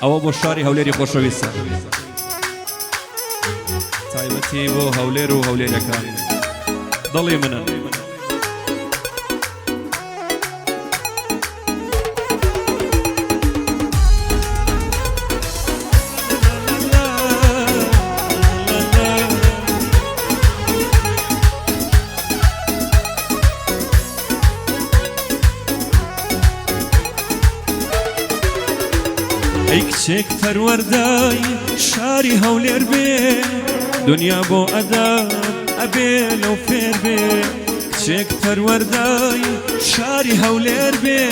ئەوە بۆ شاری هەولێری خۆشەویستە تایبەتی بۆ هەولێر و هەولێرەکان دڵی منن ئەی کچێک پەروەردای شاری هەولێر بێ دنیا بۆ ئەدەب ئەبێ لەو فێر بێ کچێک پەروەردای شاری هەولێر بێ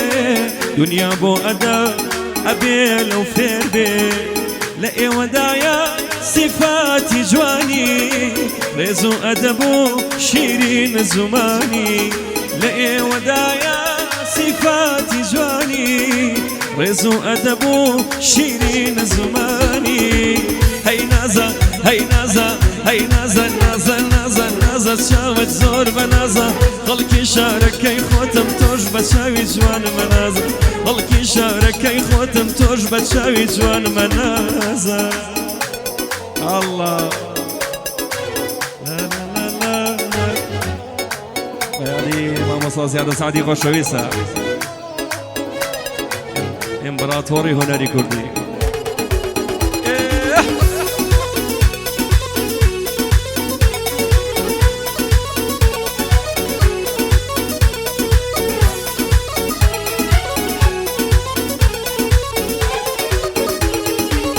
دنیا بۆ ئەدەب ئەبێ لەو فێر بێ لە ئێوەدایە سیفاتی جوانی ڕێز و ئەدەب و شیرین زمانی لە ئێوەدایە سیفاتی جوانی ڕێز و ئەدەب و شیرین زمانی هەی نازە هەی نازە هەی نازە نازە نازە نازە چاوت زۆر بە نازە خەڵکی شارەکەی خۆتم تۆش بە چاوی جوان مەنازە خەڵکی شارەکەی خۆتم تۆش بە چاوی جوان مەنازە الله بەیانی مامۆستا زیادە سعدی خۆشەویستە ئیمپراتۆری هۆنەری کوردی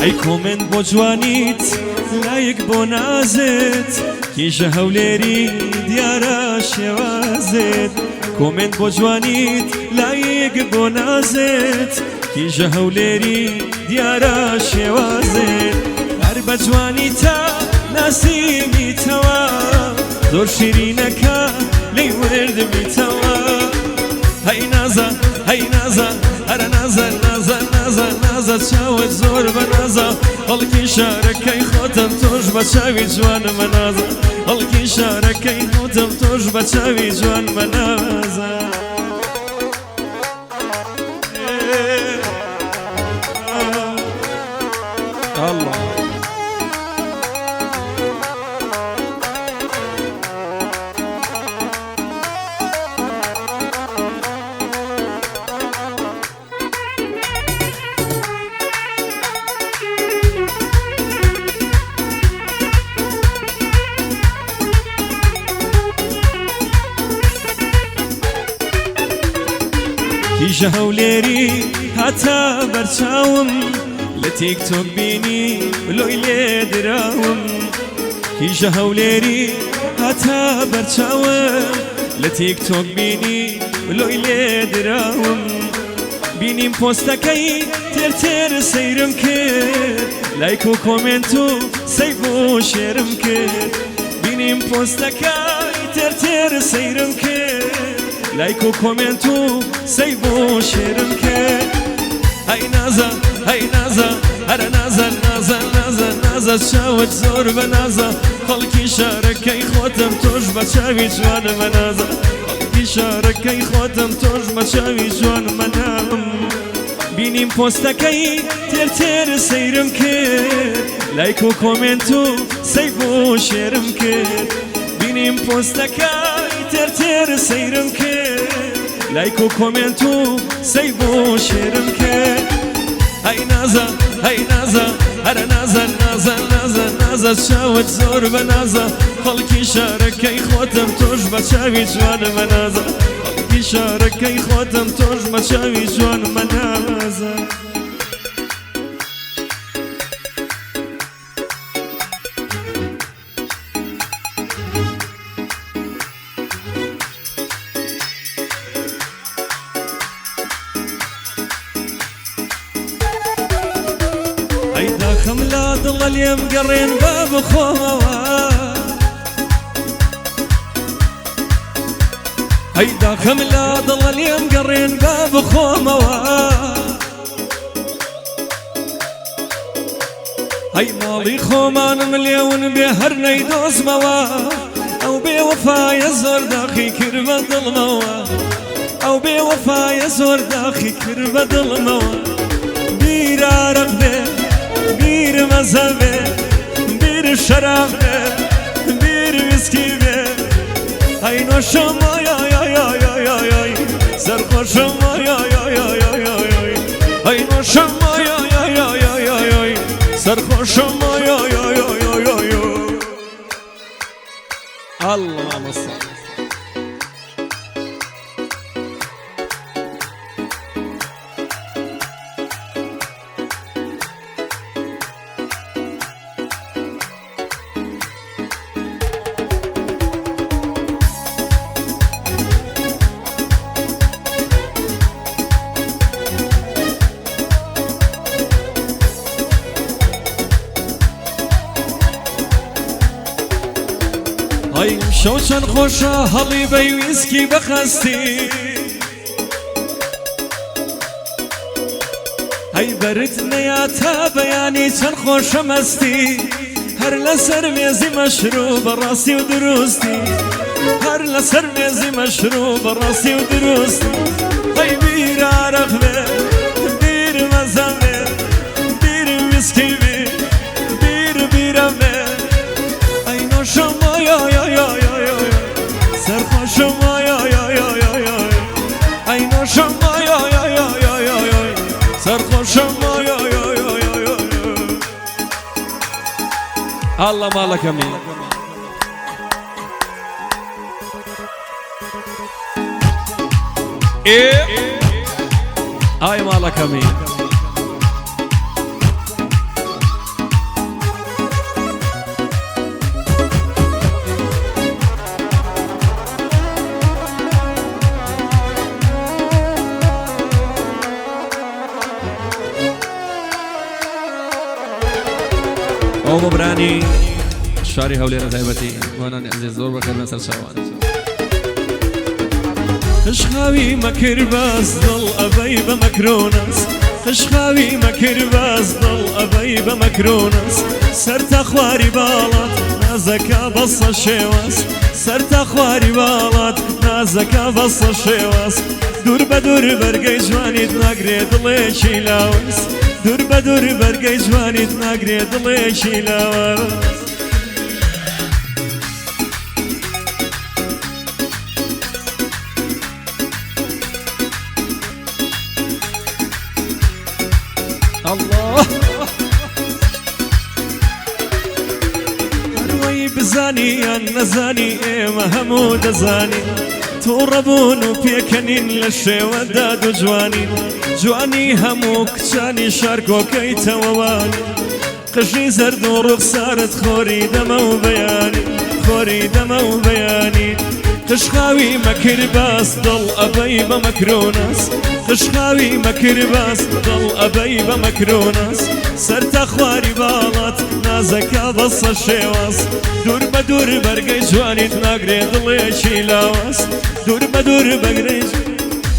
ئەی کۆمنت بۆ جوانیت لایک بۆ نازت کیژە هەولێری دیارە شێوازت کۆمنت بۆ جوانیت لایک بۆ نازت کیژە هەولێری دیارە شێوازت هەر بە جوانی تا ناسیمیتەوە زۆر شیرینەکە لێی وردمیتەوە هەی نازە هەی نازە هەرە نازە نازە نازە نازە چاوت زۆر بە نازە خەڵکی شارەکەی خۆتم تۆش بە چاوی جوان مەنازە خەڵکی شارەکەی خۆتم تۆش بە چاوی جوان مەنازە الله کیژە هەولێری هاتا بەرچاوم لە تیک تۆک بینی لۆی لێ دراوم کیژە هەولێری هاتا بەرچاوم لە تیک تۆک بینی لۆی لێ دراوم بینیم پۆستەکەی تێر تێر سەیرم کرد لایک و کۆمنت و سەیف و شێرم کرد بینیم پۆستەکەی تێر تێر سەیرم کرد لایک و کۆمنت و سەیف و شێرم کرد هەی نازە هەی نازە هەرە نازە نازە نازە نازە چاوت زۆر بە نازە خەڵکی شارەکەی خۆتم تۆش بە چاوی جوان مەنازە خەڵکی شارەکەی خۆتم تۆش بە چاوی جوان مەنام بینیم پۆستەکەی تێر تێر سەیرم کرد لایک و کۆمنت و سەیف و شێرم کرد بینیم پۆستەکەی تێر تێر سەیرم کرد لایک و کۆمنت و سەیف و شێرم کرد هەی نازە هەی نازە هەرە نازە نازە نازە نازە چاوت زۆر بە نازە خەڵکی شارەکەی خۆتم تۆش بە چاوی جوان مەنازە خەڵکی شارەکەی خۆتم تۆش بە چاوی جوان مەنازە داخم لا دڵە لێم گەڕێن با بخۆمەوە هەی داخم لا دڵە لێم گەڕێن با بخۆمەوە هەی ماڵی خۆمانم لێون بێ هەر نەیدۆزمەوە ئەو بێوەفایە زۆر داخی کرد بە دڵمەوە ئەو بێوەفایە زۆر داخی کرد بە دڵمەوە بیر عرق به بیر مزه به بیر شراب به بیر ویسکی به ای نوشم آی آی آی آی آی آی آی سرخوشم آی آی آی آی آی آی ای نوشم آی آی آی آی آی آی آی سرخوشم آی آی آی آی آی آی اللهم صل. ای شوچن خوشا حالی بی ویسکی بخستی ای برد نیاتا بیانی چن خوشم استی هر لسر میزی مشروب راسی و درستی هر لسر میزی مشروب راسی و درستی ای بیر عرق به بیر مزه به بیر ویسکی به بیر بیرم به ای نوشم آی آی آی آی آی آی سرخوشم آی آی آی آی آی آی ای نوشم آی آی آی آی آی آی آی سرخوشم آی آی آی آی آی آی الله مالك امين ايه هاي مالك امين او مبراني شاري هوليرة تايبتي وانا عزيز زور بخير من سرسوان خشخاوي مكر باز ضل أبي بمكرونس خشخاوي مكر باز ضل أبي بمكرونس سرت أخواري بالات نازكا بص الشواس سرت أخواري بالات نازكا بص الشواس دور بدور برقي جواني تناقري ضلي شيلاوس دور بدور برقي جواني تناقري ضلي شيلاوس الله هروي بزاني النزاني ما همود زاني توربون بيكنين للشي وداد جواني جواني هموك جاني شاركو كيت وواني قشي زرد ورخصارت خوري دمو بياني خوري دمو بياني قشخاوي مكر باس ضل أبي بمكرونس قشخاوي مكر باس ضل أبي بمكرونس سرت أخواري بالات نازكا بص الشواس دور بدور برقي جواني تناقري ضلي شيلاواس دور بدور برقي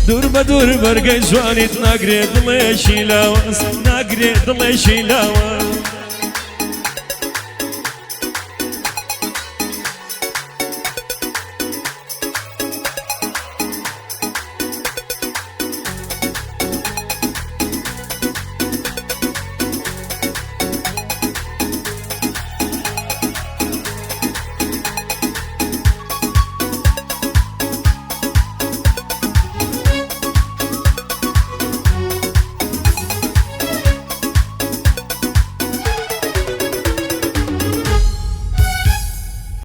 دور بدور برقي جواني تناقري ضلي شيلاواس ناقري ضلي شيلاواس